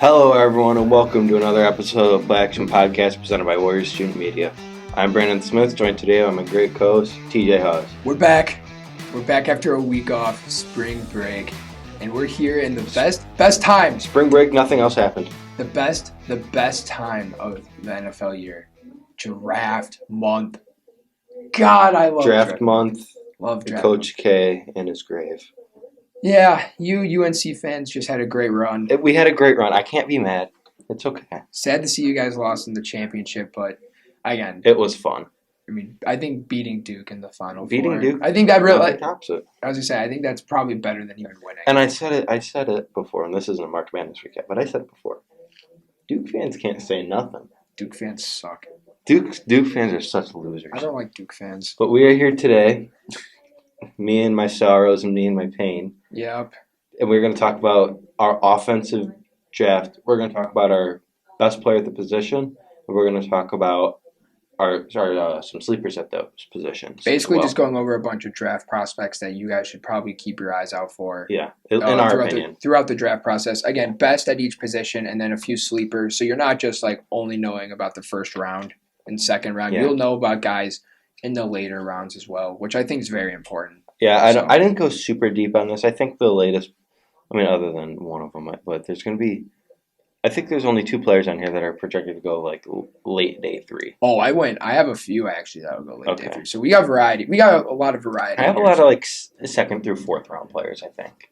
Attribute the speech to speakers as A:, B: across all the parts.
A: Hello, everyone, and welcome to another episode of Play Action Podcast presented by Warriors Student Media. I'm Brandon Smith, joined today by my great co-host, TJ Hawes.
B: We're back. We're back after a week off, spring break, and we're here in the best time.
A: Spring break, nothing else happened.
B: The best time of the NFL year. Draft month. God, I love
A: draft month.
B: Love draft
A: Coach
B: month.
A: K in his grave.
B: Yeah, you UNC fans just had a great run.
A: We had a great run. I can't be mad. It's okay.
B: Sad to see you guys lost in the championship, but again,
A: it was fun.
B: I mean, I think beating Duke in the Final
A: Four.
B: Duke. I think that really
A: tops it.
B: I was gonna say, I think that's probably better than even winning.
A: And I said it before, and this isn't a Mark Madness recap, but I said it before. Duke fans can't say nothing.
B: Duke fans suck.
A: Duke fans are such losers.
B: I don't like Duke fans.
A: But we are here today. Me and my sorrows and me and my pain.
B: Yep.
A: And we're going to talk about our offensive draft. We're going to talk about our best player at the position. And we're going to talk about some sleepers at those positions.
B: Basically, just going over a bunch of draft prospects that you guys should probably keep your eyes out for.
A: Yeah, in our opinion.
B: Throughout the draft process. Again, best at each position and then a few sleepers. So you're not just like only knowing about the first round and second round. Yeah. You'll know about guys in the later rounds as well, which I think is very important.
A: Yeah, I didn't go super deep on this. I think the latest, other than one of them, but there's going to be, I think there's only two players on here that are projected to go like late day 3.
B: Oh, I have a few actually that will go late day 3. So we got variety. We got a lot of variety.
A: I have a lot of like second through fourth round players, I think.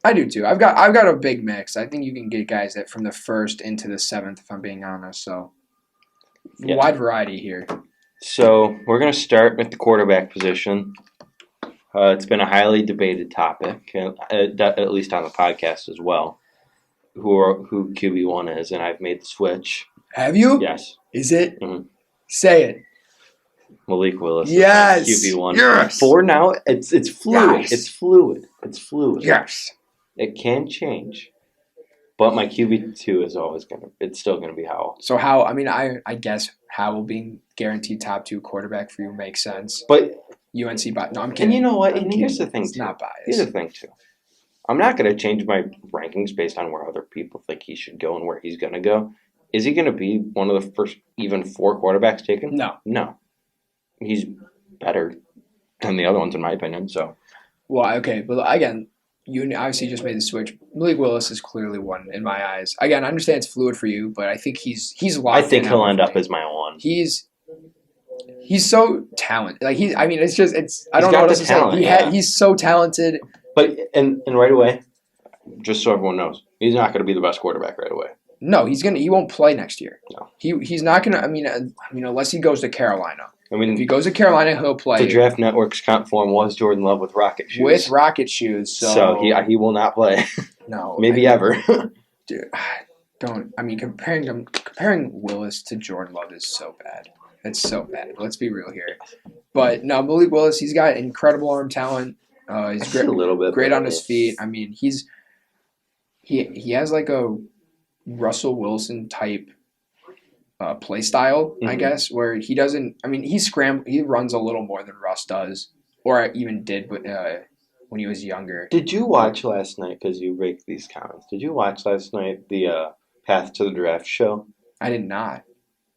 B: I do too. I've got a big mix. I think you can get guys that from the first into the 7th, if I'm being honest. So wide variety here.
A: So we're going to start with the quarterback position. It's been a highly debated topic, at least on the podcast as well, who QB1 is, and I've made the switch.
B: Have you?
A: Yes.
B: Is it?
A: Mm-hmm.
B: Say it.
A: Malik Willis.
B: Yes.
A: QB1.
B: Yes.
A: For now, it's fluid.
B: Yes.
A: It's fluid.
B: Yes.
A: It can change. But my QB2 is it's still going to be Howell.
B: So Howell, I guess Howell being guaranteed top 2 quarterback for you makes sense.
A: But
B: UNC, but no, I'm kidding.
A: And you know what? And here's the thing,
B: it's
A: too.
B: Not biased.
A: Here's the thing, too. I'm not going to change my rankings based on where other people think he should go and where he's going to go. Is he going to be one of the first even 4 quarterbacks taken? No. He's better than the other ones, in my opinion. So,
B: well, okay, but again, you obviously just made the switch. Malik Willis is clearly one in my eyes. Again, I understand it's fluid for you, but I think he's locked in.
A: I think he'll end up as my one.
B: He's so talented. Like I don't know what else to say. He's so talented.
A: But and right away, just so everyone knows, he's not going to be the best quarterback right away.
B: No, he won't play next year.
A: No.
B: He's not going to. Unless he goes to Carolina. If he goes to Carolina, he'll play.
A: The Draft Network's comp form was Jordan Love with rocket shoes.
B: So
A: he will not play.
B: No.
A: Maybe ever.
B: Dude, comparing Willis to Jordan Love is so bad. It's so bad. Let's be real here. But no, Malik Willis, he's got incredible arm talent. He's great,
A: a little bit
B: great on his feet. He has like a Russell Wilson type play style, I guess, where he doesn't. He runs a little more than Russ does, or even did when he was younger.
A: Did you watch last night? Because you rake these comments. Did you watch last night the Path to the Draft show?
B: I did not.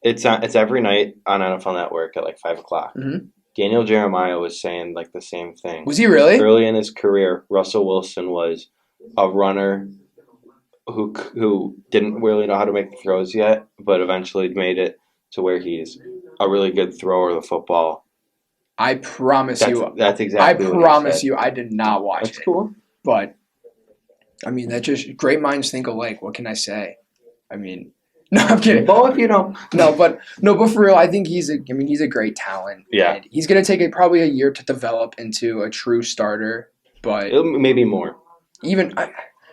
A: It's every night on NFL Network at like 5 o'clock.
B: Mm-hmm.
A: Daniel Jeremiah was saying like the same thing.
B: Was he really?
A: Early in his career, Russell Wilson was a runner who didn't really know how to make the throws yet, but eventually made it to where he's a really good thrower of the football.
B: I promise you.
A: That's exactly what
B: I promise you I did not watch it.
A: That's cool.
B: But, that just, great minds think alike. What can I say? No, I'm kidding.
A: Well, if you know.
B: No, but for real, I think he's a great talent.
A: Yeah.
B: And he's going to take probably a year to develop into a true starter, but
A: maybe more.
B: Even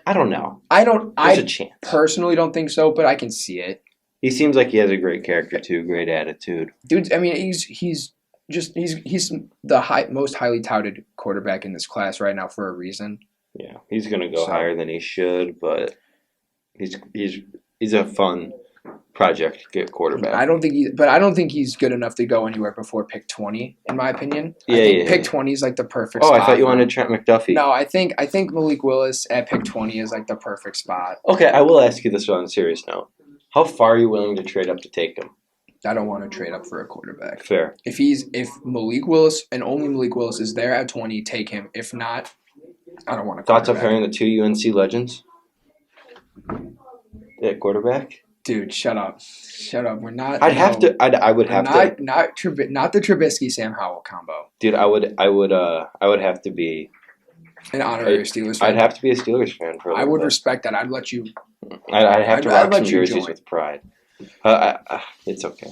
A: I don't know.
B: There's
A: a chance.
B: Personally don't think so, but I can see it.
A: He seems like he has a great character too, great attitude.
B: Dude, he's the most highly touted quarterback in this class right now for a reason.
A: Yeah, he's going to go higher than he should, but he's a fun project quarterback.
B: I don't think he's good enough to go anywhere before pick 20, in my opinion. I think pick 20 is like the perfect spot.
A: I thought you wanted Trent McDuffie.
B: No, I think Malik Willis at pick 20 is like the perfect spot.
A: Okay, I will ask you this on a serious note. How far are you willing to trade up to take him?
B: I don't want to trade up for a quarterback.
A: Fair.
B: If Malik Willis and only Malik Willis is there at 20, take him. If not, I don't want to.
A: Thoughts on pairing the two UNC legends? At quarterback?
B: Dude, shut up. We're not.
A: I would have to.
B: Not the Trubisky Sam Howell combo.
A: Dude, I would have to be
B: an honorary Steelers fan.
A: I'd have to be a Steelers fan for a
B: I would respect that. I'd let you.
A: I'd have to rock some jerseys with pride. It's okay.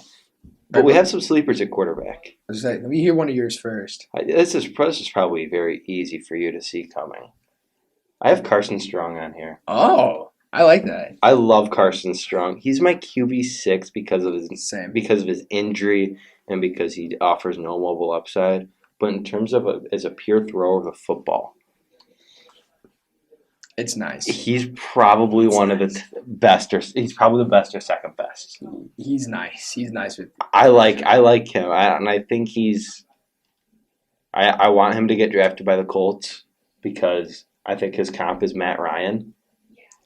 A: But we have some sleepers at quarterback.
B: Let me hear one of yours first.
A: This is probably very easy for you to see coming. I have Carson Strong on here.
B: Oh, I like that.
A: I love Carson Strong. He's my QB6 because of his injury and because he offers no mobile upside. But in terms of as a pure thrower of the football,
B: it's nice.
A: He's probably the best, or he's probably the best or second best.
B: He's nice. He's nice with.
A: I like him, and I think he's. I want him to get drafted by the Colts because I think his comp is Matt Ryan.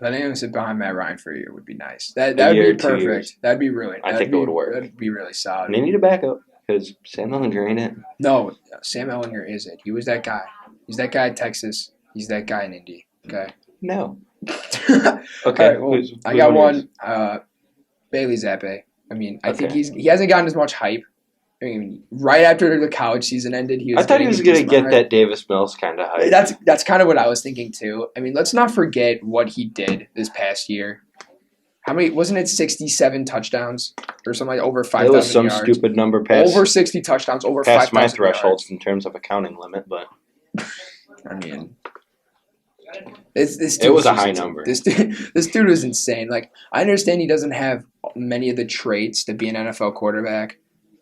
B: Letting him sit behind Matt Ryan for a year would be nice. That would be perfect. That'd be really.
A: I think it would work.
B: That'd be really solid.
A: And they need a backup because Sam Ehlinger ain't it.
B: No, Sam Ehlinger is it. He was that guy. He's that guy in Texas. He's that guy in Indy. Okay.
A: No.
B: Okay. Right, well, I got one. Bailey Zappi. I mean, I think he hasn't gotten as much hype. I mean, right after the college season ended,
A: I thought he was going to get that Davis Mills kind of hype.
B: That's kind of what I was thinking too. I mean, let's not forget what he did this past year. How many? Wasn't it 67 touchdowns or something like over 5,000 yards?
A: It was some stupid number past.
B: Over 60 touchdowns, over 5,000 yards.
A: Past my thresholds in terms of accounting limit, but
B: I mean,
A: it was a high number.
B: This dude was insane. Like, I understand he doesn't have many of the traits to be an NFL quarterback,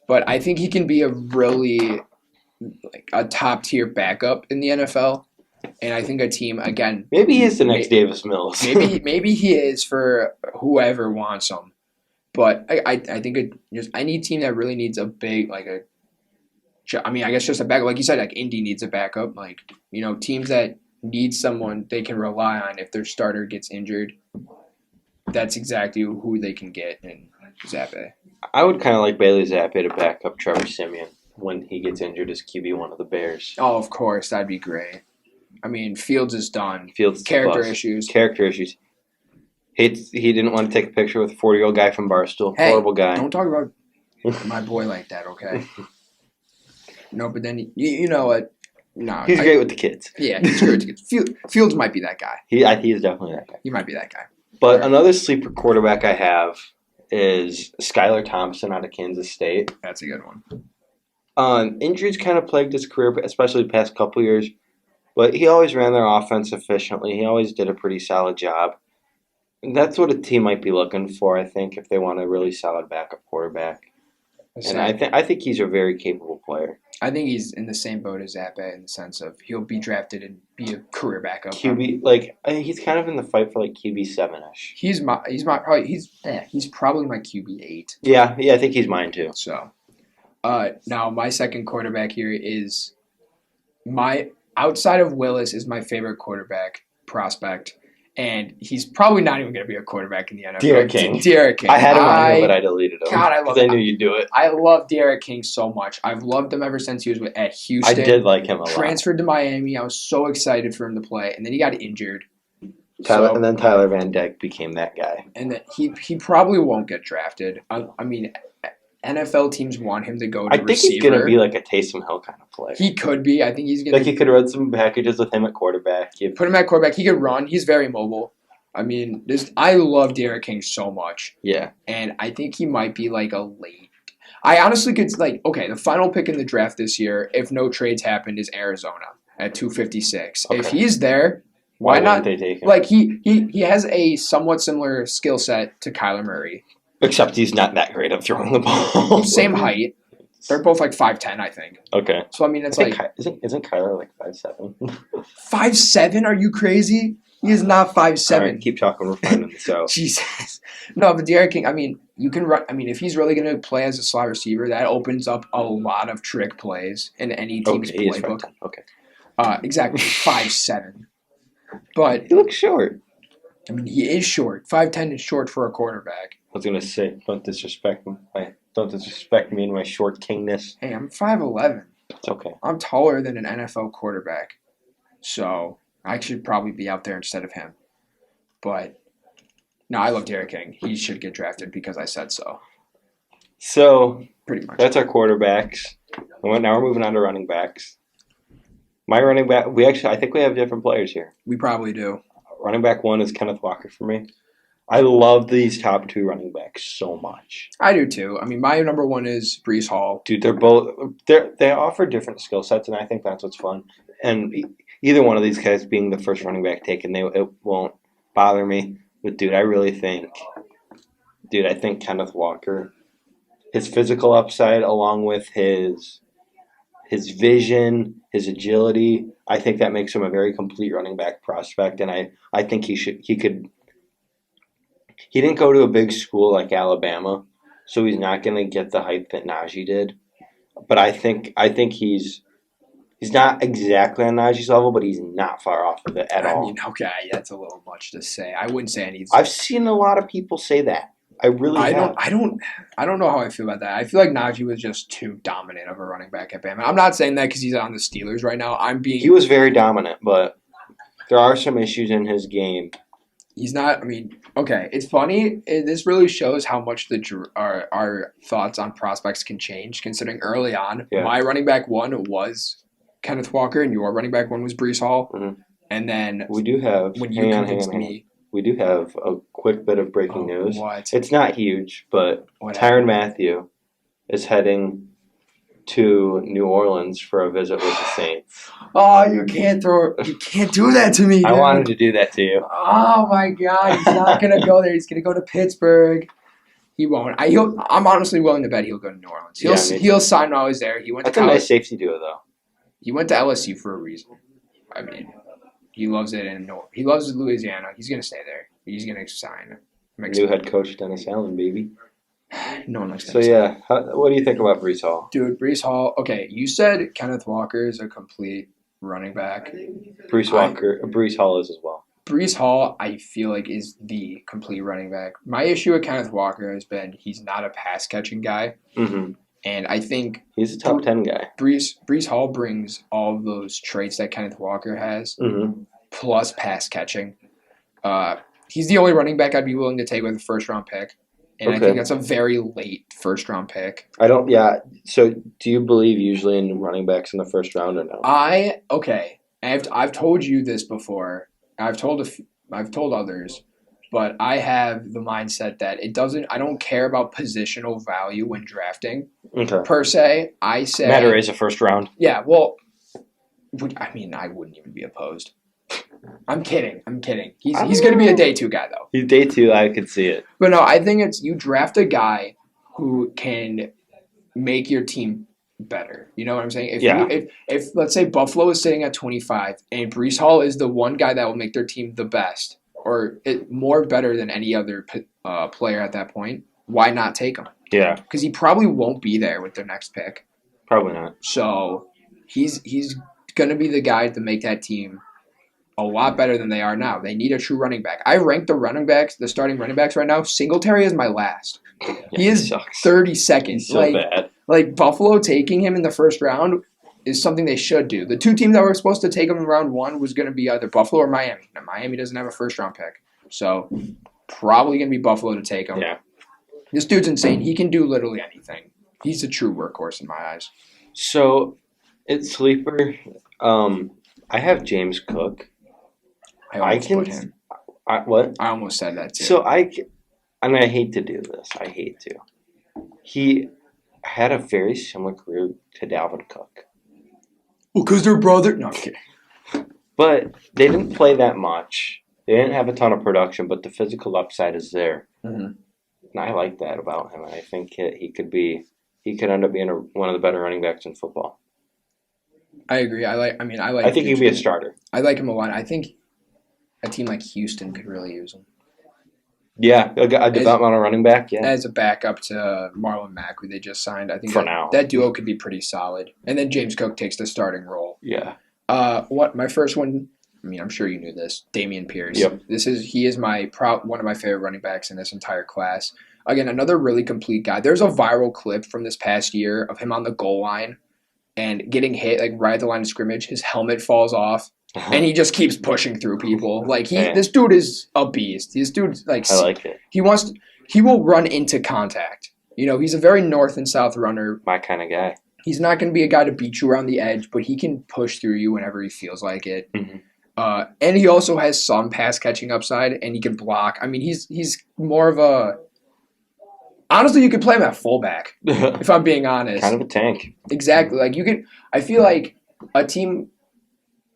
B: but I think he can be a really a top tier backup in the NFL. And I think a team again.
A: Maybe he is the next Davis Mills.
B: maybe he is for whoever wants him. But I think I need a team that really needs a big I guess just a backup. Like you said, like Indy needs a backup. Like, teams that need someone they can rely on if their starter gets injured. That's exactly who they can get in Zappi.
A: I would kind of like Bailey Zappi to back up Trevor Siemian when he gets injured as QB1 of the Bears.
B: Oh, of course. That'd be great. I mean, Fields is done.
A: Fields
B: Character issues.
A: He didn't want to take a picture with a 40-year-old guy from Barstool.
B: Hey,
A: horrible guy.
B: Don't talk about my boy like that, okay? No, but then you know what? No,
A: he's great with the kids.
B: Yeah, he's great with the kids. Fields might be that guy.
A: He is definitely that guy.
B: He might be that guy.
A: But another sleeper quarterback I have is Skyler Thompson out of Kansas State.
B: That's a good one.
A: Injuries kind of plagued his career, especially the past couple years. But he always ran their offense efficiently. He always did a pretty solid job. And that's what a team might be looking for, I think, if they want a really solid backup quarterback. And I think he's a very capable player.
B: I think he's in the same boat as Zappi in the sense of he'll be drafted and be a career backup.
A: QB, he's kind of in the fight for QB7-ish.
B: He's probably my QB8.
A: Yeah, I think he's mine too.
B: So, now my second quarterback here is outside of Willis is my favorite quarterback prospect. And he's probably not even going to be a quarterback in the NFL.
A: Derek King. I had him on here, but I deleted him.
B: God, I love
A: him. I knew you'd do it.
B: I love Derek King so much. I've loved him ever since he was at Houston.
A: I did like him a lot.
B: Transferred to Miami. I was so excited for him to play. And then he got injured.
A: And then Tyler Van Dyke became that guy.
B: And then he probably won't get drafted. I mean, NFL teams want him to go to receiver.
A: I think he's going to be like a Taysom Hill kind of player.
B: He could be. I think he's going to
A: he could run some packages with him at quarterback.
B: Put him at quarterback. He could run. He's very mobile. I mean, I love Derek King so much.
A: Yeah.
B: And I think he might be like a late. I honestly could the final pick in the draft this year, if no trades happened, is Arizona at 256. Okay. If he's there, why not?
A: They take him?
B: Like he has a somewhat similar skill set to Kyler Murray.
A: Except he's not that great at throwing the ball.
B: Same height. They're both 5'10", I think.
A: Okay.
B: So I mean, it's
A: isn't Kyler 5'7"?
B: 5'7"? Are you crazy? He is not 5'7".
A: All right, keep talking. We're finding this out.
B: Jesus. No, but Derek King, I mean, you can run. I mean, if he's really going to play as a slot receiver, that opens up a lot of trick plays in any team's playbook.
A: Okay.
B: Exactly, 5'7". But
A: he looks short.
B: I mean, he is short. 5'10" is short for a quarterback.
A: I was gonna say, don't disrespect me. Don't disrespect me and my short kingness.
B: Hey, I'm 5'11".
A: It's okay.
B: I'm taller than an NFL quarterback, so I should probably be out there instead of him. But no, I love Derrick King. He should get drafted because I said so.
A: So
B: pretty much
A: that's our quarterbacks. Now we're moving on to running backs. My running back, I think we have different players here.
B: We probably do.
A: Running back 1 is Kenneth Walker for me. I love these top 2 running backs so much.
B: I do too. I mean, my number 1 is Breece Hall.
A: Dude, they offer different skill sets, and I think that's what's fun. And either one of these guys being the first running back taken, it won't bother me. But dude, I think Kenneth Walker, his physical upside, along with his vision, his agility, I think that makes him a very complete running back prospect. And I think he could. He didn't go to a big school like Alabama, so he's not going to get the hype that Najee did. But I think he's not exactly on Najee's level, but he's not far off of it at all.
B: I mean, okay, that's a little much to say. I wouldn't say anything.
A: I've seen a lot of people say that. I
B: don't know how I feel about that. I feel like Najee was just too dominant of a running back at Bama. I'm not saying that because he's on the Steelers right now.
A: He was very dominant, but there are some issues in his game.
B: He's not. I mean, okay, it's funny. This really shows how much our thoughts on prospects can change. Considering early on, my running back 1 was Kenneth Walker, and your running back 1 was Breece Hall.
A: Mm-hmm.
B: And then
A: we do have. We do have a quick bit of breaking news.
B: What?
A: It's not huge, but Tyrann Mathieu is heading to New Orleans for a visit with the Saints.
B: Oh, you can't do that to me, dude.
A: I wanted to do that to you.
B: Oh my God, he's not gonna go there. He's gonna go to Pittsburgh. He won't. I'm honestly willing to bet he'll go to New Orleans. He'll sign while he's there.
A: That's a nice safety duo, though.
B: He went to LSU for a reason. I mean, he loves it he loves Louisiana. He's gonna stay there. He's gonna sign.
A: New head coach Dennis Allen, baby.
B: No one likes that.
A: So, yeah, what do you think about Breece Hall?
B: Dude, Breece Hall. Okay, you said Kenneth Walker is a complete running back.
A: Breece Hall is as well.
B: Breece Hall, I feel like, is the complete running back. My issue with Kenneth Walker has been he's not a pass-catching guy.
A: Mm-hmm.
B: And I think
A: he's a top 10 guy.
B: Breece Hall brings all of those traits that Kenneth Walker has, plus pass-catching. He's the only running back I'd be willing to take with a first-round pick. And I think that's a very late first-round pick. So
A: do you believe usually in running backs in the first round or no?
B: I've told you this before. I've told others, but I have the mindset that I don't care about positional value when drafting.
A: Okay.
B: Per se, I say
A: Matter is a first round.
B: Yeah, well, I mean, I wouldn't even be opposed. I'm kidding. He's going to be a day 2 guy, though.
A: He's day 2. I could see it.
B: But no, I think it's you draft a guy who can make your team better. You know what I'm saying? If let's say Buffalo is sitting at 25 and Breece Hall is the one guy that will make their team the best or more better than any other player at that point, why not take him?
A: Yeah.
B: Because he probably won't be there with their next pick.
A: Probably not.
B: So he's going to be the guy to make that team a lot better than they are now. They need a true running back. I rank the starting running backs right now. Singletary is my last. He is 32nd.
A: He's so bad.
B: Like Buffalo taking him in the first round is something they should do. The 2 teams that were supposed to take him in round 1 was going to be either Buffalo or Miami. Now, Miami doesn't have a first-round pick. So probably going to be Buffalo to take him.
A: Yeah.
B: This dude's insane. He can do literally anything. He's a true workhorse in my eyes.
A: So, it's sleeper. I have James Cook.
B: I put him.
A: What?
B: I almost said that too.
A: So I hate to do this. I hate to. He had a very similar career to Dalvin Cook.
B: Well, because they're brother. No, I'm kidding.
A: But they didn't play that much. They didn't have a ton of production, but the physical upside is there.
B: Mm-hmm.
A: And I like that about him. I think he could end up being one of the better running backs in football.
B: I agree. I
A: think he'd be a starter.
B: I like him a lot. I think a team like Houston could really use him.
A: Yeah, a developmental running back, yeah.
B: As a backup to Marlon Mack, who they just signed. I think
A: For now.
B: That duo could be pretty solid. And then James Cook takes the starting role.
A: Yeah.
B: My first one, I mean, I'm sure you knew this, Damien Pierce.
A: Yep.
B: He is one of my favorite running backs in this entire class. Again, another really complete guy. There's a viral clip from this past year of him on the goal line and getting hit like right at the line of scrimmage. His helmet falls off. And he just keeps pushing through people. Like this dude is a beast. This dude's like
A: I like it.
B: He will run into contact. You know, he's a very north and south runner.
A: My kind of guy.
B: He's not going to be a guy to beat you around the edge, but he can push through you whenever he feels like it.
A: Mm-hmm.
B: And he also has some pass catching upside, and he can block. I mean, he's more of a. Honestly, you could play him at fullback. If I'm being honest,
A: kind of a tank.
B: Exactly. Like you could. I feel like a team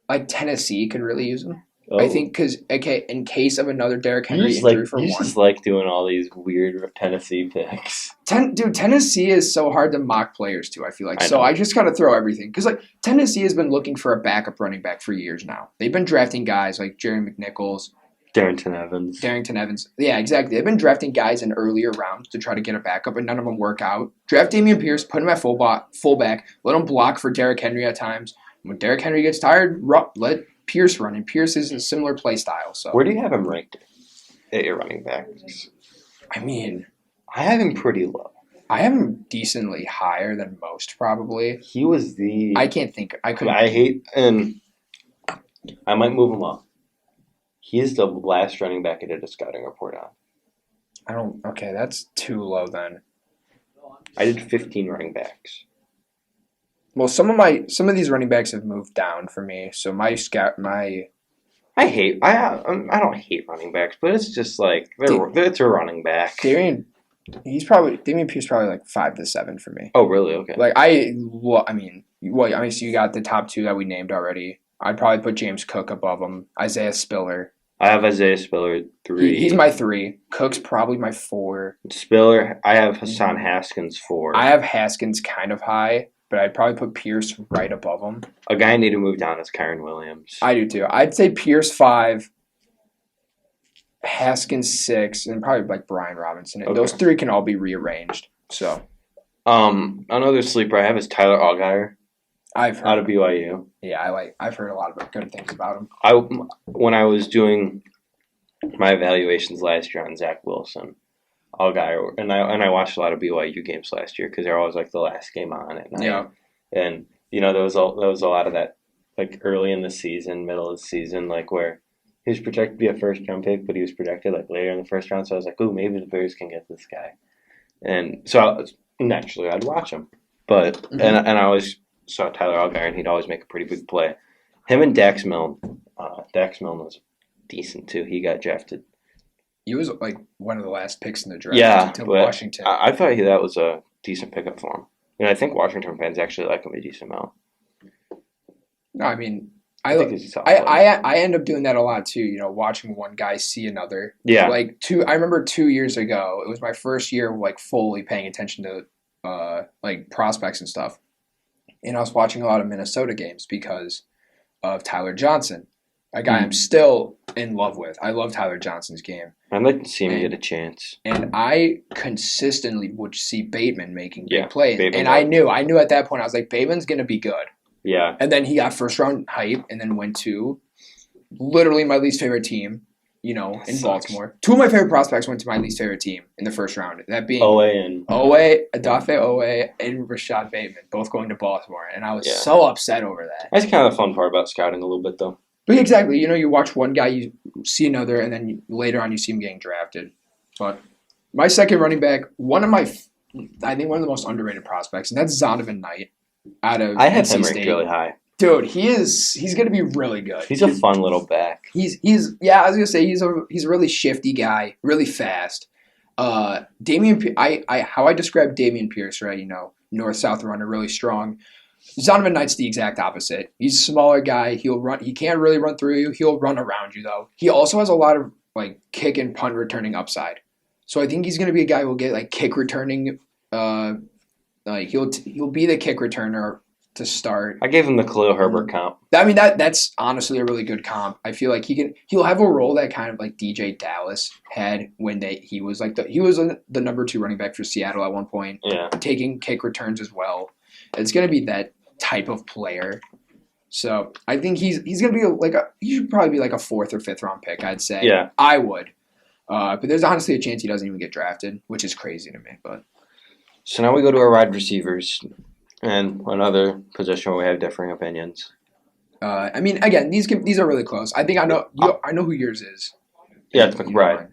B: like Tennessee could really use him. Oh. I think because in case of another Derrick Henry injury for one.
A: You just like doing all these weird Tennessee picks.
B: Tennessee is so hard to mock players to, I feel like. So I just got to throw everything. Because like Tennessee has been looking for a backup running back for years now. They've been drafting guys like Jerry McNichols.
A: Darrington Evans.
B: Yeah, exactly. They've been drafting guys in earlier rounds to try to get a backup, and none of them work out. Draft Damien Pierce, put him at fullback, let him block for Derrick Henry at times. When Derrick Henry gets tired, let Pierce run, and Pierce is a similar play style. So
A: where do you have him ranked at your running backs?
B: I mean,
A: I have him pretty low.
B: I have him decently higher than most, probably.
A: He was the.
B: I can't think. I
A: might move him up. He is the last running back I did a scouting report on.
B: Okay, that's too low then.
A: I did 15 running backs.
B: Well, some of these running backs have moved down for me. So I
A: don't hate running backs, but it's just like it's a running back.
B: Damien Pierce probably like 5 to 7 for me.
A: Oh, really? Okay.
B: Like so you got the top 2 that we named already. I'd probably put James Cook above him. Isaiah Spiller.
A: I have Isaiah Spiller at 3.
B: He's my 3. Cook's probably my 4.
A: Spiller, I have Hassan Haskins 4.
B: I have Haskins kind of high, but I'd probably put Pierce right above him.
A: A guy I need to move down is Kyron Williams.
B: I do too. I'd say Pierce 5, Haskins 6, and probably like Brian Robinson. Okay. Those 3 can all be rearranged. So,
A: another sleeper I have is Tyler Allgeier.
B: I've heard
A: out of BYU.
B: Yeah, I've heard a lot of good things about him.
A: When I was doing my evaluations last year on Zach Wilson, Allgeier, and I watched a lot of BYU games last year because they're always like the last game on at night.
B: Yeah.
A: And there was a lot of that like early in the season, middle of the season, like where he was projected to be a first round pick, but he was projected like later in the first round. So I was like, "Ooh, maybe the Bears can get this guy." And so naturally, I'd watch him, but and I always saw Tyler Allgeier, and he'd always make a pretty big play. Him and Dax Milne. Dax Milne was decent too. He got drafted.
B: He was like one of the last picks in the draft to Washington.
A: I thought that was a decent pickup for him. And I think Washington fans actually like him a decent amount.
B: No, I mean, I end up doing that a lot too. Watching one guy see another.
A: Yeah.
B: I remember 2 years ago. It was my first year like fully paying attention to like prospects and stuff. And I was watching a lot of Minnesota games because of Tyler Johnson, a guy I'm still in love with. I love Tyler Johnson's game.
A: I'd like to see him get a chance.
B: And I consistently would see Bateman making big plays. And I knew at that point, I was like, Bateman's going to be good.
A: Yeah.
B: And then he got first round hype and then went to literally my least favorite team, in Baltimore. 2 of my favorite prospects went to my least favorite team in the first round. That being Adafe Owe and Rashad Bateman, both going to Baltimore. And I was so upset over that.
A: That's kind of the fun part about scouting a little bit, though.
B: But exactly. You watch one guy, you see another, and then later on you see him getting drafted. But my second running back, one of the most underrated prospects, and that's Zonovan Knight out of
A: I have
B: NC
A: him
B: State.
A: ranked really high.
B: Dude, he's going to be really good.
A: He's a fun little back.
B: I was going to say he's a really shifty guy, really fast. How I describe Damien Pierce, right? North-south runner, really strong. Zonovan Knight's the exact opposite. He's a smaller guy. He'll run. He can't really run through you. He'll run around you, though. He also has a lot of like kick and punt returning upside. So I think he's going to be a guy who'll get like kick returning. He'll be the kick returner to start.
A: I gave him the Khalil Herbert comp.
B: I mean, that's honestly a really good comp. I feel like he'll have a role that kind of like DJ Dallas had when he was the number 2 running back for Seattle at one point.
A: Yeah.
B: Taking kick returns as well. It's gonna be that type of player. So I think he's gonna be he should probably be like a 4th or 5th round pick, I'd say.
A: Yeah.
B: I would. But there's honestly a chance he doesn't even get drafted, which is crazy to me. But
A: so now we go to our wide receivers. And another position where we have differing opinions.
B: I mean, again, these are really close. I think I know who yours is.
A: Yeah, it's McBride.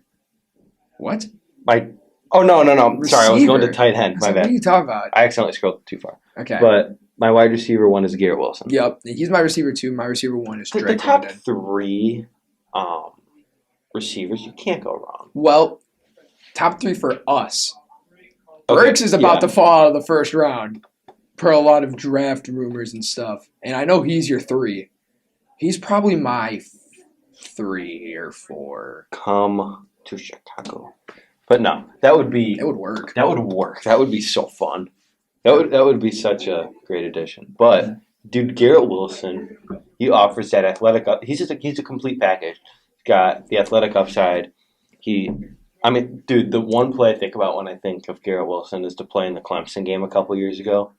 B: What?
A: No.
B: Receiver.
A: Sorry, I was going to tight end. My bad.
B: What are you talking about?
A: I accidentally scrolled too far.
B: Okay.
A: But my wide receiver 1 is Garrett Wilson.
B: Yep, he's my receiver 2. My receiver 1 is Drake
A: The top
B: London.
A: 3 receivers, you can't go wrong.
B: Well, top 3 for us. Burks is about to fall out of the first round. Per a lot of draft rumors and stuff. And I know he's your 3. He's probably my 3 or 4.
A: Come to Chicago. But no, that would work. That would work. That would be so fun. That would be such a great addition. But dude, Garrett Wilson, he offers that athletic he's a complete package. He's got the athletic upside. The one play I think about when I think of Garrett Wilson is to play in the Clemson game a couple years ago,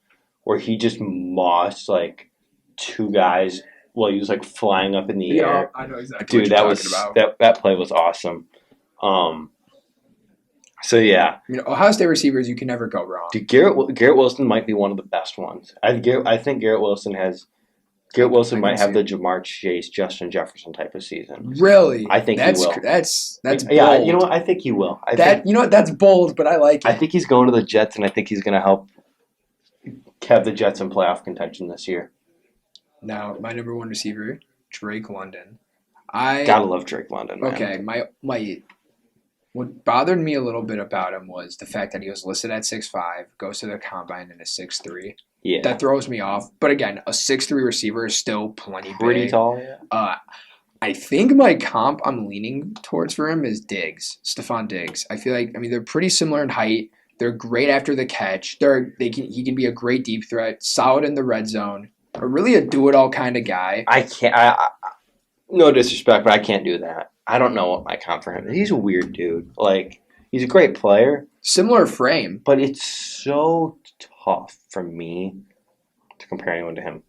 A: where he just mossed 2 guys while he was flying up in the air.
B: I know exactly.
A: Dude,
B: what you're talking about.
A: that play was awesome. So yeah,
B: Ohio State receivers, you can never go wrong.
A: Dude, Garrett Wilson might be one of the best ones. I think Garrett Wilson might have the Jamar Chase, Justin Jefferson type of season.
B: Really?
A: I think he will.
B: That's bold.
A: Yeah, you know what? I think he will.
B: That's bold, but I like it.
A: I think he's going to the Jets, and I think he's going to help have the Jets in playoff contention this year.
B: Now, my number 1 receiver, Drake London.
A: Gotta love Drake London, man.
B: Okay, what bothered me a little bit about him was the fact that he was listed at 6'5", goes to the combine in a 6'3".
A: Yeah.
B: That throws me off. But again, a 6'3" receiver is still plenty
A: pretty
B: big.
A: tall, yeah.
B: I think my comp I'm leaning towards for him is Stephon Diggs. I feel like they're pretty similar in height. They're great after the catch. He can be a great deep threat, solid in the red zone, really a do-it-all kind of guy.
A: I can't. No disrespect, but I can't do that. I don't know what my comp for him is. He's a weird dude. He's a great player.
B: Similar frame.
A: But it's so tough for me to compare anyone to him.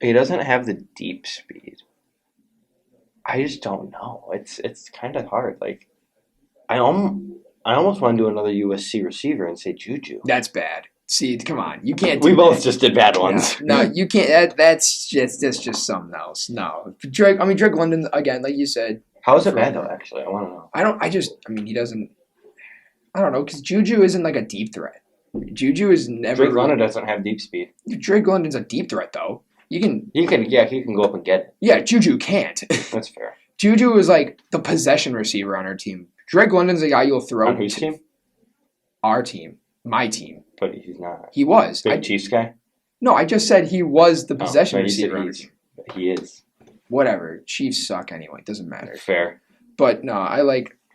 A: He doesn't have the deep speed. I just don't know. It's kind of hard. I almost want to do another USC receiver and say Juju.
B: That's bad. See, come on, you can't.
A: We both just did bad ones.
B: No, you can't. That's just something else. No, Drake London again, like you said.
A: How is it bad though? Actually, I want to know.
B: He doesn't. I don't know because Juju isn't a deep threat. Juju is never.
A: Drake London doesn't have deep speed.
B: Drake London's a deep threat though. He can
A: go up and get it.
B: Yeah, Juju can't.
A: That's fair.
B: Juju is the possession receiver on our team. Drake London's a guy you'll throw.
A: On whose team?
B: Our team. My team.
A: But he's not.
B: He was.
A: Big Chiefs guy?
B: No, I just said he was the possession receiver on our team.
A: He is.
B: Whatever. Chiefs suck anyway. It doesn't matter.
A: Fair.
B: But no,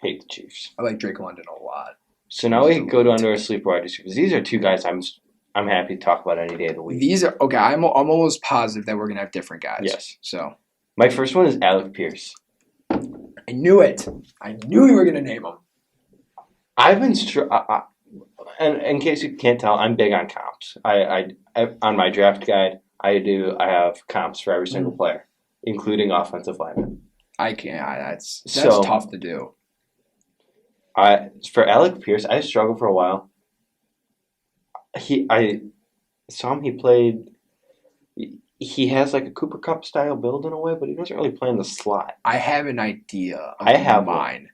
A: hate the Chiefs.
B: I like Drake London a lot.
A: So now we go to under our sleeper wide receivers. These are 2 guys I'm happy to talk about any day of the week.
B: These are okay. I'm almost positive that we're gonna have different guys.
A: Yes.
B: So
A: my first one is Alec Pierce.
B: I knew it. I knew you were gonna name him.
A: I've been and in case you can't tell, I'm big on comps. I on my draft guide, I have comps for every single player, including offensive linemen.
B: I can't. That's tough to do.
A: For Alec Pierce, I struggled for a while. I saw him. He played. He has a Cooper Kupp style build in a way, but he doesn't really play in the slot.
B: I have an idea.
A: I have
B: mine.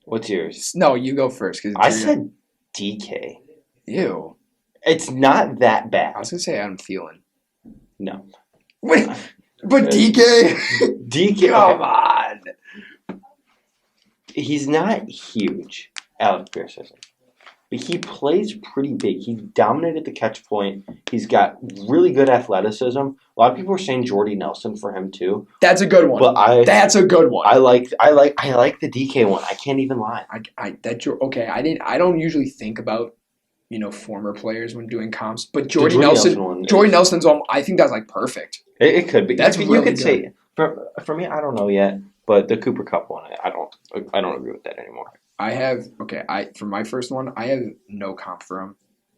A: What's yours?
B: No, you go first.
A: I said DK.
B: Ew.
A: It's not that bad.
B: I was gonna say Adam Thielen.
A: No.
B: Wait, but DK.
A: DK.
B: Come on.
A: He's not huge. Alec Pierce isn't. But he plays pretty big. He dominated the catch point. He's got really good athleticism. A lot of people are saying Jordy Nelson for him too.
B: That's a good one.
A: But
B: that's a good one.
A: I like the DK one. I can't even lie.
B: Okay. I don't usually think about former players when doing comps. But Jordy Nelson's I think that's like perfect.
A: It could be.
B: That's really
A: you could
B: good.
A: say for me, I don't know yet, but the Cooper Kupp one, I don't agree with that anymore.
B: For my first one, I have no comp for him,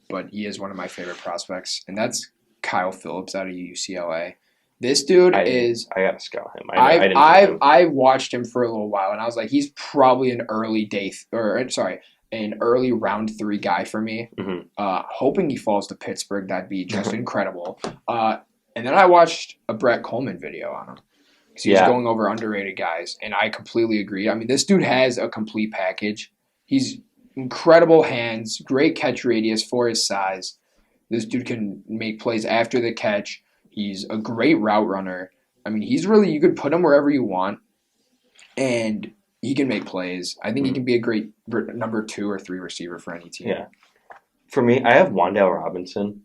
B: but he is one of my favorite prospects, and that's Kyle Phillips out of UCLA. This dude is.
A: I gotta scout him.
B: I watched him for a little while, and I was like, he's probably an early round 3 guy for me.
A: Mm-hmm.
B: Hoping he falls to Pittsburgh, that'd be just incredible. And then I watched a Brett Coleman video on him. Because he was going over underrated guys, and I completely agree. I mean, this dude has a complete package. He's incredible hands, great catch radius for his size. This dude can make plays after the catch. He's a great route runner. I mean, you could put him wherever you want, and he can make plays. I think he can be a great number 2 or 3 receiver for any team.
A: Yeah. For me, I have Wan'Dale Robinson.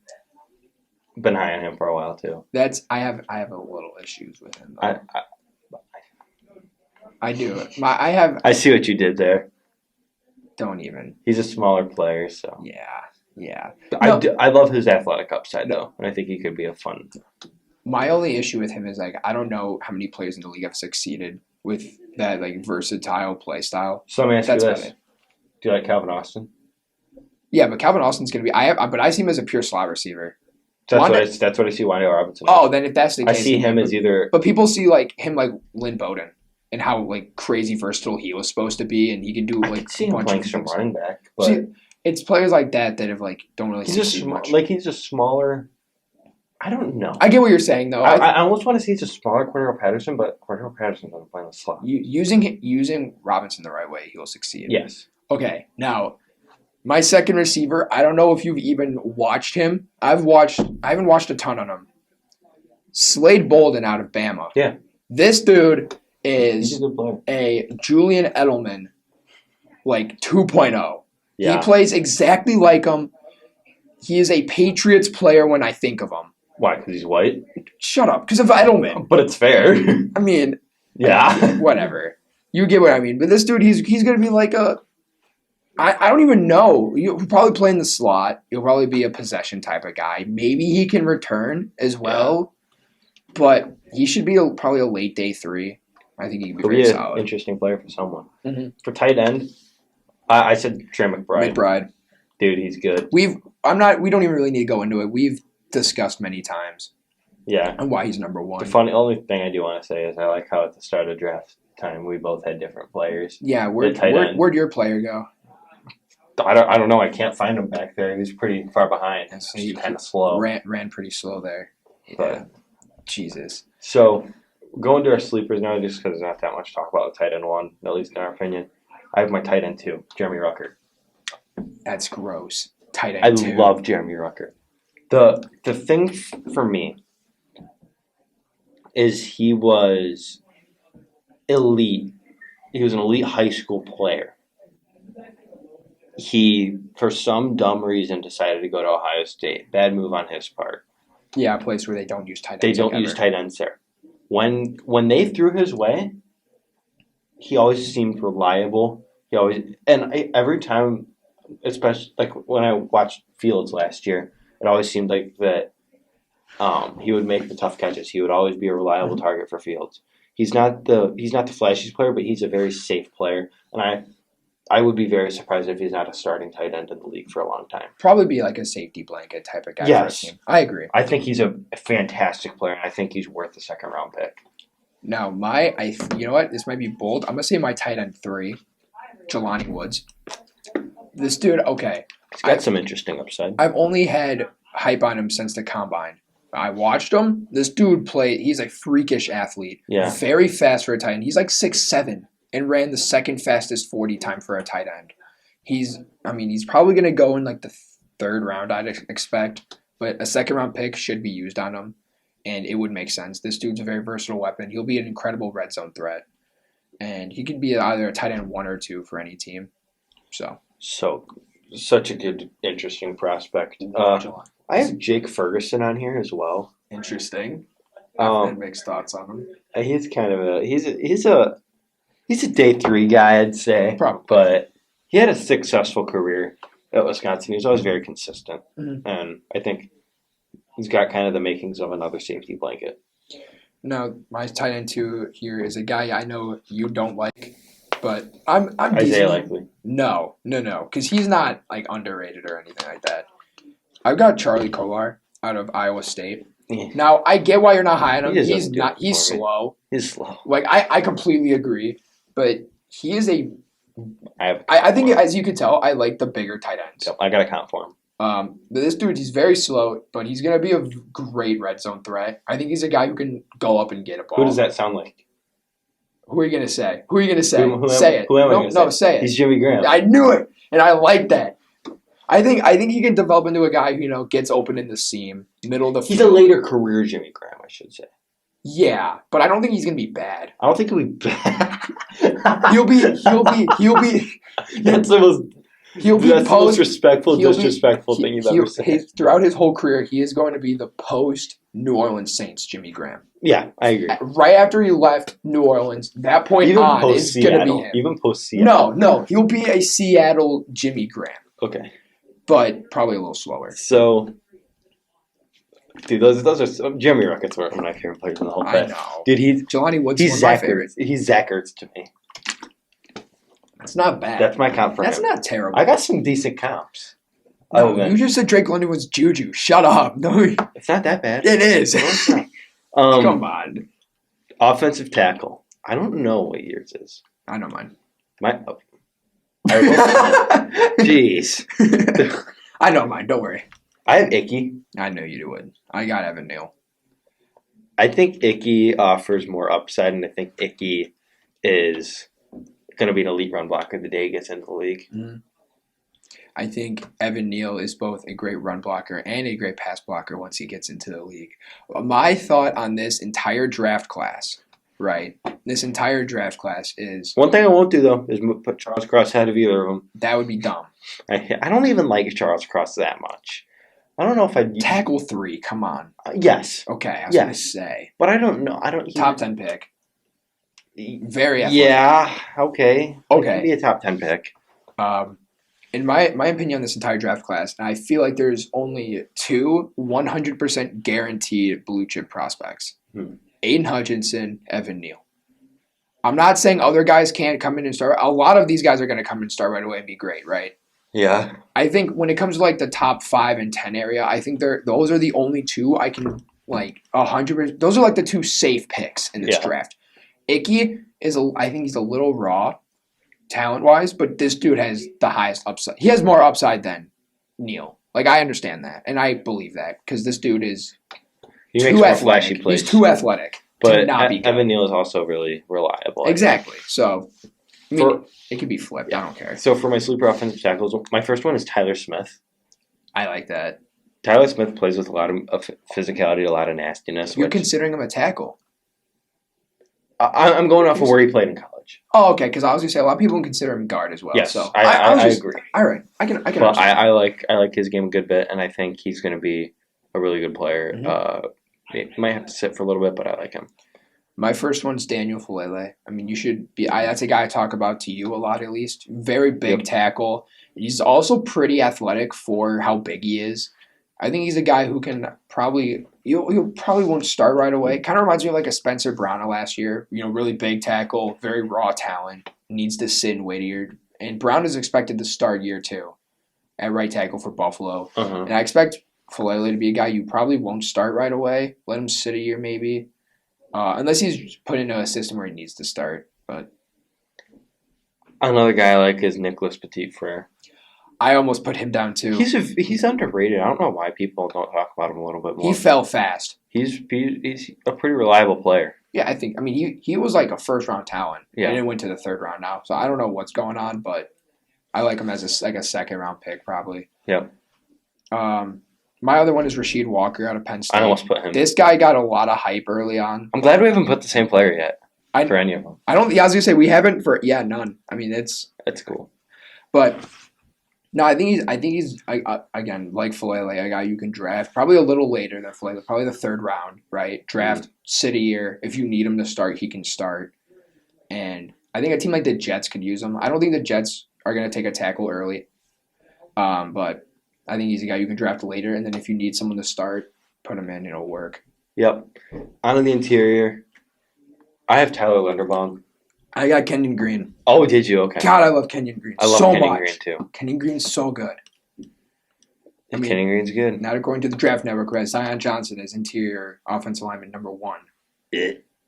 A: Been high on him for a while too.
B: I have a little issues with him. I do.
A: I see what you did there.
B: Don't even.
A: He's a smaller player, so
B: yeah.
A: I love his athletic upside though, and I think he could be a fun.
B: My only issue with him is I don't know how many players in the league have succeeded with that versatile play style.
A: So let me ask you this: do you like Calvin Austin?
B: Yeah, but Calvin Austin's gonna be. But I see him as a pure slot receiver.
A: That's what I see Wan'Dale Robinson.
B: Oh, then if that's the case,
A: I see him as either.
B: But people see him like Lynn Bowden and how crazy versatile he was supposed to be, and he can do
A: I see him playing some running back. But
B: see, it's players like that have don't really.
A: He's
B: much.
A: He's a smaller. I don't know.
B: I get what you're saying though.
A: I almost want to see he's a smaller Cordero Patterson, but Cordero Patterson doesn't play in the slot.
B: Using Robinson the right way, he will succeed.
A: Yes.
B: Okay, now. My second receiver, I don't know if you've even watched him. I haven't watched a ton on him. Slade Bolden out of Bama.
A: Yeah.
B: This dude is a Julian Edelman, 2.0. Yeah. He plays exactly like him. He is a Patriots player when I think of him.
A: Why? Because he's white?
B: Shut up. Because of Edelman.
A: But it's fair.
B: I mean.
A: Yeah.
B: Whatever. You get what I mean. But this dude, he's going to be like a... I don't even know. He'll probably play in the slot. He'll probably be a possession type of guy. Maybe he can return as well. Yeah. But he should be probably a late day 3. I think he can be very solid.
A: An interesting player for someone.
B: Mm-hmm.
A: For tight end, I said Trey McBride. Dude, he's good.
B: We don't even really need to go into it. We've discussed many times.
A: Yeah.
B: And why he's number 1.
A: The only thing I do want to say is I like how at the start of draft time we both had different players.
B: Yeah, where'd your player go?
A: I don't know. I can't find him back there. He was pretty far behind. So he's kind of slow.
B: Ran pretty slow there. Yeah.
A: But,
B: Jesus.
A: So going to our sleepers now, just because there's not that much to talk about with tight end 1, at least in our opinion. I have my tight end 2, Jeremy Ruckert.
B: That's gross. Tight end 2.
A: I love Jeremy Ruckert. The thing for me is he was elite. He was an elite high school player. He, for some dumb reason, decided to go to Ohio State. Bad move on his part.
B: Yeah, a place where they don't use tight ends.
A: They don't use tight ends there. When they threw his way, he always seemed reliable. Every time, especially when I watched Fields last year, it always seemed like that he would make the tough catches. He would always be a reliable target for Fields. He's not the flashiest player, but he's a very safe player, and I would be very surprised if he's not a starting tight end in the league for a long time.
B: Probably be like a safety blanket type of guy for a team. I agree.
A: I think he's a fantastic player, and I think he's worth the second-round pick.
B: Now, you know what? This might be bold. I'm going to say my tight end 3, Jelani Woods. This dude, okay.
A: He's got some interesting upside.
B: I've only had hype on him since the combine. I watched him. This dude he's a freakish athlete.
A: Yeah.
B: Very fast for a tight end. He's 6'7". And ran the second fastest 40 time for a tight end. He's probably going to go in the 3rd round, I'd expect. But a second-round pick should be used on him, and it would make sense. This dude's a very versatile weapon. He'll be an incredible red zone threat. And he could be either a tight end 1 or 2 for any team. So
A: such a good, interesting prospect. I have Jake Ferguson on here as well.
B: Interesting. I've had mixed thoughts on him.
A: He's kind of he's a day 3 guy, I'd say.
B: Probably.
A: But he had a successful career. at Wisconsin. He's always very consistent,
B: Mm-hmm.
A: and I think he's got kind of the makings of another safety blanket.
B: Now, my tight end 2 here is a guy I know you don't like, but I'm
A: Isaiah
B: decent.
A: Likely.
B: No, because he's not like underrated or anything like that. I've got Charlie Kolar out of Iowa State.
A: Yeah.
B: Now, I get why you're not high on him.
A: He
B: He's not. He's slow.
A: He's slow.
B: Like I completely agree, but he is a.
A: I
B: think, as you could tell, I like the bigger tight ends.
A: Yep, I got to count for him.
B: This dude, he's very slow, but he's going to be a great red zone threat. I think he's a guy who can go up and get a ball.
A: Who does that sound like?
B: Who are you going to say? Who are you going to say?
A: Who
B: say it.
A: Who am I going to say?
B: No, say it.
A: He's Jimmy Graham.
B: I knew it, and I like that. I think he can develop into a guy who gets open in the seam, middle of the field.
A: He's a later career Jimmy Graham, I should say.
B: Yeah, but I don't think he's going to be bad.
A: I don't think he'll be bad.
B: He'll be.
A: That's the most. That's the most disrespectful thing you've ever said.
B: Throughout his whole career, he is going to be the post New Orleans Saints Jimmy Graham.
A: Yeah, I agree.
B: Right after he left New Orleans, that point
A: even
B: on is going to be him.
A: Even post Seattle.
B: No, he'll be a Seattle Jimmy Graham.
A: Okay.
B: But probably a little slower.
A: So, dude, those are Jeremy Ruckett's one of my favorite players in the whole thing.
B: I know.
A: Dude,
B: Jelani Woods
A: he's
B: one of my favorites.
A: He's Zach Ertz to me.
B: That's not bad.
A: That's my comp for him.
B: That's not terrible.
A: I got some decent comps.
B: No, you just said Drake London was Juju. Shut up. No,
A: it's not that bad.
B: It is. Come on.
A: Offensive tackle. I don't know what yours is.
B: I know mine.
A: Jeez.
B: I know mine. Don't worry.
A: I have Icky.
B: I knew you would. I got Evan Neal.
A: I think Icky offers more upside, and I think Icky is going to be an elite run blocker the day he gets into the league.
B: Mm-hmm. I think Evan Neal is both a great run blocker and a great pass blocker once he gets into the league. My thought on this entire draft class, right? This entire draft class is...
A: One thing I won't do, though, is put Charles Cross ahead of either of them.
B: That would be dumb.
A: I don't even like Charles Cross that much. I don't know if I'd...
B: Tackle 3, come on.
A: Yes.
B: Okay, I was going to say.
A: But I don't know.
B: Top 10 pick. Very athletic.
A: Yeah, okay.
B: Okay.
A: Could be a top 10 pick.
B: In my opinion on this entire draft class, I feel like there's only 2 100% guaranteed blue chip prospects. Aiden Hutchinson, Evan Neal. I'm not saying other guys can't come in and start. A lot of these guys are going to come and start right away and be great, right?
A: Yeah.
B: I think when it comes to like the top 5 and 10 area, I think those are the only 2 I can like 100%. Those are like the 2 safe picks in this draft. Icky I think he's a little raw, talent-wise, but this dude has the highest upside. He has more upside than Neal. Like, I understand that, and I believe that, because this dude is too athletic. He's too athletic to not be good.
A: Evan Neal is also really reliable.
B: Exactly. So, I mean, it could be flipped. I don't care.
A: So, for my sleeper offensive tackles, my first one is Tyler Smith.
B: I like that.
A: Tyler Smith plays with a lot of physicality, a lot of nastiness.
B: You're considering him a tackle.
A: I'm going off of where he played in college.
B: Oh, okay. Because I was going to say a lot of people consider him guard as well.
A: Yes,
B: so
A: I agree.
B: All right, I can.
A: Well, I like his game a good bit, and I think he's going to be a really good player.
B: Mm-hmm.
A: He might have to sit for a little bit, but I like him.
B: My first one's Daniel Fellaille. I mean, you should be. That's a guy I talk about to you a lot, at least. Very big tackle. He's also pretty athletic for how big he is. I think he's a guy who can probably he'll probably won't start right away. Kind of reminds me of like a Spencer Brown last year. Really big tackle, very raw talent. Needs to sit and wait a year. And Brown is expected to start year 2 at right tackle for Buffalo.
A: Uh-huh.
B: And I expect Fellaille to be a guy you probably won't start right away. Let him sit a year maybe, unless he's put into a system where he needs to start. But
A: another guy I like is Nicholas Petit-Frere.
B: I almost put him down too.
A: He's underrated. I don't know why people don't talk about him a little bit more.
B: He fell fast.
A: He's a pretty reliable player.
B: Yeah, I think. I mean, he was like a first-round talent, and it went to the 3rd round now. So I don't know what's going on, but I like him as a 2nd-round pick probably.
A: Yep.
B: My other one is Rasheed Walker out of Penn State.
A: I almost put him.
B: This guy got a lot of hype early on.
A: I'm glad we haven't put the same player yet for any of them.
B: I was gonna say we haven't for none. I mean, that's
A: cool.
B: But no, I think he's again like Fellaille, a guy you can draft probably a little later than Fellaille, probably the 3rd round, right? Draft, sit a year. If you need him to start, he can start. And I think a team like the Jets could use him. I don't think the Jets are going to take a tackle early. But I think he's a guy you can draft later, and then if you need someone to start, put him in, it'll work.
A: Yep. On the interior, I have Tyler Linderbaum.
B: I got Kenyon Green.
A: Oh, did you? Okay.
B: God, I love Kenyon Green.
A: I love
B: so
A: Kenyon
B: much.
A: Green too.
B: Kenyon Green's so good.
A: Kenyon Green's good.
B: Not according to the Draft Network, where Zion Johnson is interior offensive lineman number 1.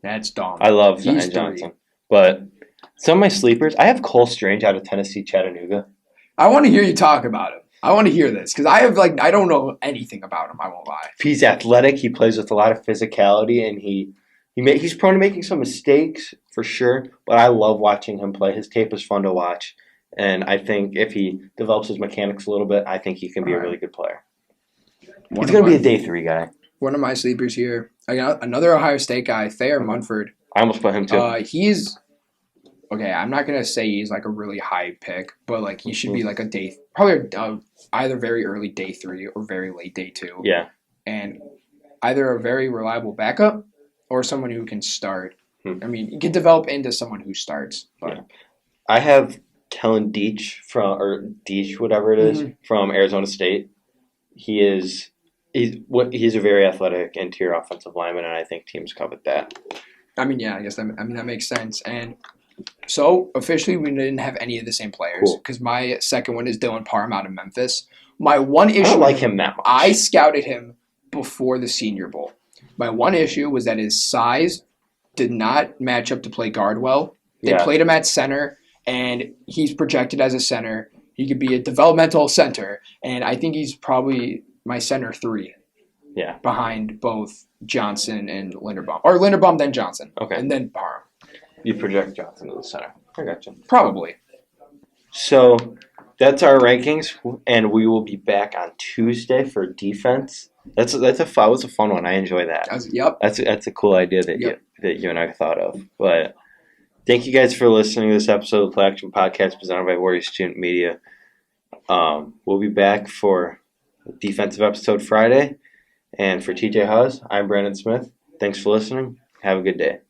B: That's dumb.
A: I love Zion Johnson. But some of my sleepers, I have Cole Strange out of Tennessee Chattanooga.
B: I want to hear you talk about him. I want to hear this because I don't know anything about him. I won't lie.
A: He's athletic. He plays with a lot of physicality, and he's prone to making some mistakes for sure. But I love watching him play. His tape is fun to watch, and I think if he develops his mechanics a little bit, I think he can be a really good player. He's going to be a day 3 guy.
B: One of my sleepers here. I got another Ohio State guy, Thayer Munford.
A: I almost put him too.
B: He's okay. I'm not gonna say he's like a really high pick, but like he should be like either very early day 3 or very late day 2.
A: Yeah,
B: and either a very reliable backup or someone who can start. I mean, you can develop into someone who starts. But
A: yeah. I have Kellen Deach whatever it is, from Arizona State. He's a very athletic interior offensive lineman, and I think teams covet that.
B: I mean, yeah, I guess that makes sense. And so officially, we didn't have any of the same players because my second one is Dylan Parham out of Memphis. My one issue,
A: I don't like him that much.
B: I scouted him before the Senior Bowl. My one issue was that his size did not match up to play guard well. They played him at center, and he's projected as a center. He could be a developmental center, and I think he's probably my center 3.
A: Yeah.
B: Behind both Johnson and Linderbaum. Or Linderbaum, then Johnson.
A: Okay.
B: And then Parham.
A: You project Johnson to the center. I got you.
B: Probably.
A: So that's our rankings, and we will be back on Tuesday for defense. That was a fun one. I enjoy that. That's a cool idea that you and I thought of. But thank you guys for listening to this episode of the Play Action Podcast presented by Warrior Student Media. We'll be back for a defensive episode Friday. And for TJ Hawes, I'm Brandon Smith. Thanks for listening. Have a good day.